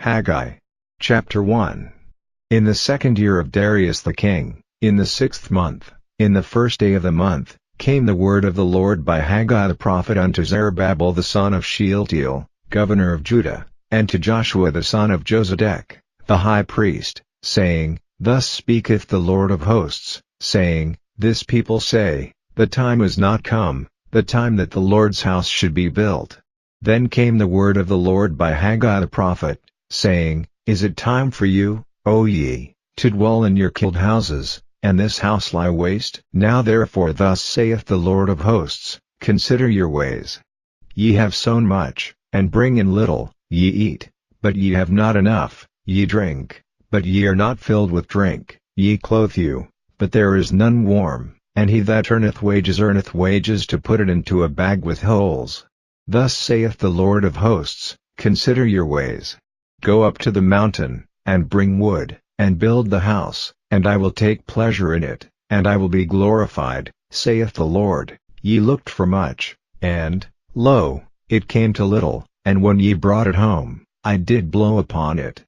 Haggai. Chapter 1. In the 2nd year of Darius the king, in the 6th month, in the 1st day of the month, came the word of the Lord by Haggai the prophet unto Zerubbabel the son of Shealtiel, governor of Judah, and to Joshua the son of Josedech, the high priest, saying, Thus speaketh the Lord of hosts, saying, This people say, The time is not come, the time that the Lord's house should be built. Then came the word of the Lord by Haggai the prophet, saying, Is it time for you, O ye, to dwell in your killed houses, and this house lie waste? Now therefore thus saith the Lord of hosts, Consider your ways. Ye have sown much, and bring in little; ye eat, but ye have not enough; ye drink, but ye are not filled with drink; ye clothe you, but there is none warm, and he that earneth wages to put it into a bag with holes. Thus saith the Lord of hosts, Consider your ways. Go up to the mountain, and bring wood, and build the house, and I will take pleasure in it, and I will be glorified, saith the Lord. Ye looked for much, and, lo, it came to little, and when ye brought it home, I did blow upon it.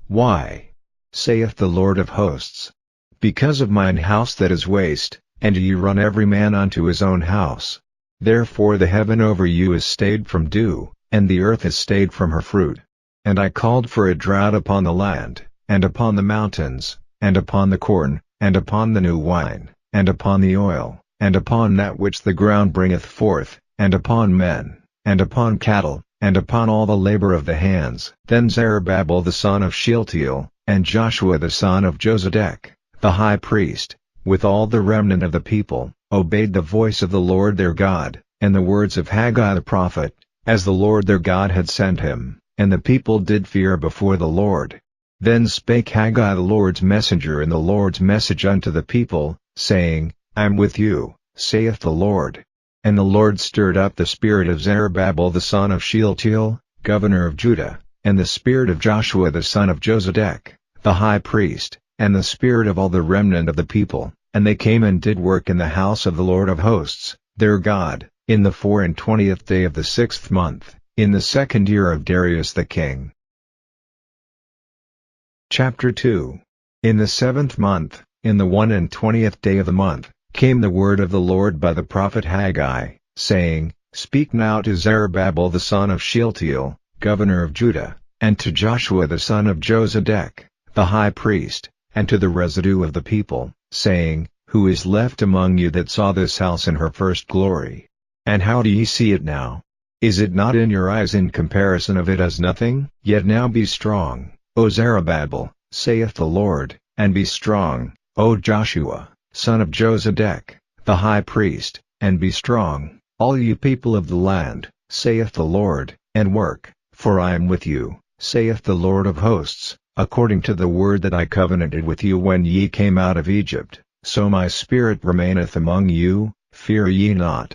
Why? Saith the Lord of hosts. Because of mine house that is waste, and ye run every man unto his own house. Therefore the heaven over you is stayed from dew, and the earth is stayed from her fruit. And I called for a drought upon the land, and upon the mountains, and upon the corn, and upon the new wine, and upon the oil, and upon that which the ground bringeth forth, and upon men, and upon cattle, and upon all the labor of the hands. Then Zerubbabel the son of Shealtiel, and Joshua the son of Josedech, the high priest, with all the remnant of the people, obeyed the voice of the Lord their God, and the words of Haggai the prophet, as the Lord their God had sent him, and the people did fear before the Lord. Then spake Haggai the Lord's messenger in the Lord's message unto the people, saying, I am with you, saith the Lord. And the Lord stirred up the spirit of Zerubbabel the son of Shealtiel, governor of Judah, and the spirit of Joshua the son of Josedech, the high priest, and the spirit of all the remnant of the people, and they came and did work in the house of the Lord of hosts, their God, in the 24th day of the 6th month, in the 2nd year of Darius the king. Chapter 2. In the 7th month, in the 21st day of the month, came the word of the Lord by the prophet Haggai, saying, Speak now to Zerubbabel the son of Shealtiel, governor of Judah, and to Joshua the son of Josedech, the high priest, and to the residue of the people, saying, Who is left among you that saw this house in her first glory? And how do ye see it now? Is it not in your eyes in comparison of it as nothing? Yet now be strong, O Zerubbabel, saith the Lord, and be strong, O Joshua, son of Josedech, the high priest, and be strong, all you people of the land, saith the Lord, and work, for I am with you, saith the Lord of hosts, according to the word that I covenanted with you when ye came out of Egypt, so my spirit remaineth among you, fear ye not.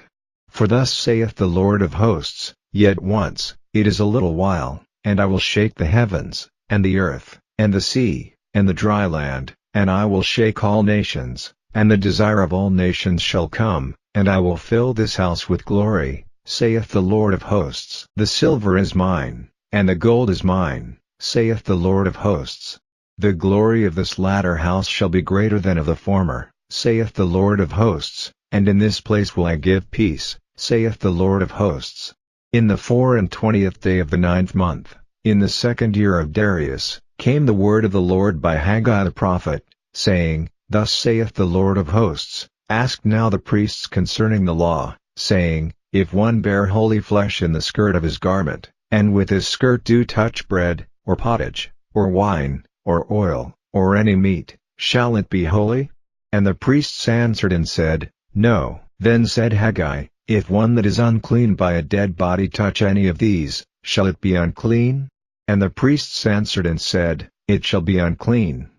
For thus saith the Lord of hosts, Yet once, it is a little while, and I will shake the heavens, and the earth, and the sea, and the dry land, and I will shake all nations, and the desire of all nations shall come, and I will fill this house with glory, saith the Lord of hosts. The silver is mine, and the gold is mine, saith the Lord of hosts. The glory of this latter house shall be greater than of the former, saith the Lord of hosts, and in this place will I give peace, saith the Lord of hosts. In the 24th day of the 9th month, in the 2nd year of Darius, came the word of the Lord by Haggai the prophet, saying, Thus saith the Lord of hosts, Ask now the priests concerning the law, saying, If one bear holy flesh in the skirt of his garment, and with his skirt do touch bread, or pottage, or wine, or oil, or any meat, shall it be holy? And the priests answered and said, No. Then said Haggai, If one that is unclean by a dead body touch any of these, shall it be unclean? And the priests answered and said, It shall be unclean.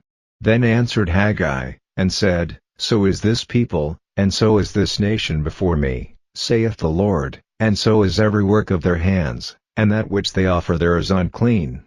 Then answered Haggai, and said, So is this people, and so is this nation before me, saith the Lord, and so is every work of their hands, and that which they offer there is unclean.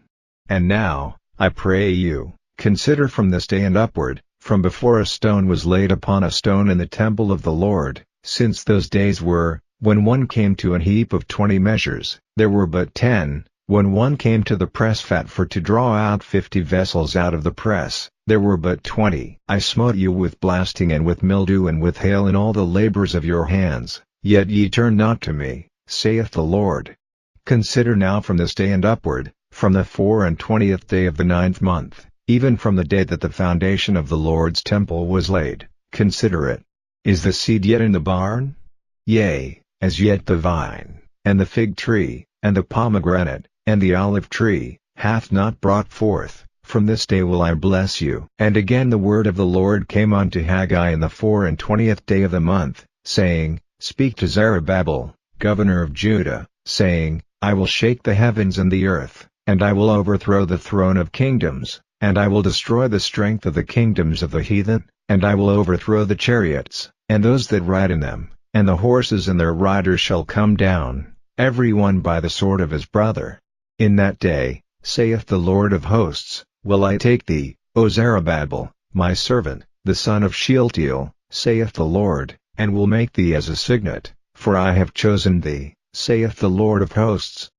And now, I pray you, consider from this day and upward, from before a stone was laid upon a stone in the temple of the Lord, since those days were, when one came to an heap of 20 measures, there were but 10, When one came to the press fat for to draw out 50 vessels out of the press, there were but 20. I smote you with blasting and with mildew and with hail in all the labors of your hands, yet ye turn not to me, saith the Lord. Consider now from this day and upward, from the 24th day of the 9th month, even from the day that the foundation of the Lord's temple was laid, consider it. Is the seed yet in the barn? Yea, as yet the vine, and the fig tree, and the pomegranate, and the olive tree, hath not brought forth. From this day will I bless you. And again the word of the Lord came unto Haggai in the 24th day of the month, saying, Speak to Zerubbabel, governor of Judah, saying, I will shake the heavens and the earth, and I will overthrow the throne of kingdoms, and I will destroy the strength of the kingdoms of the heathen, and I will overthrow the chariots, and those that ride in them, and the horses and their riders shall come down, every one by the sword of his brother. In that day, saith the Lord of hosts, will I take thee, O Zerubbabel, my servant, the son of Shealtiel, saith the Lord, and will make thee as a signet, for I have chosen thee, saith the Lord of hosts,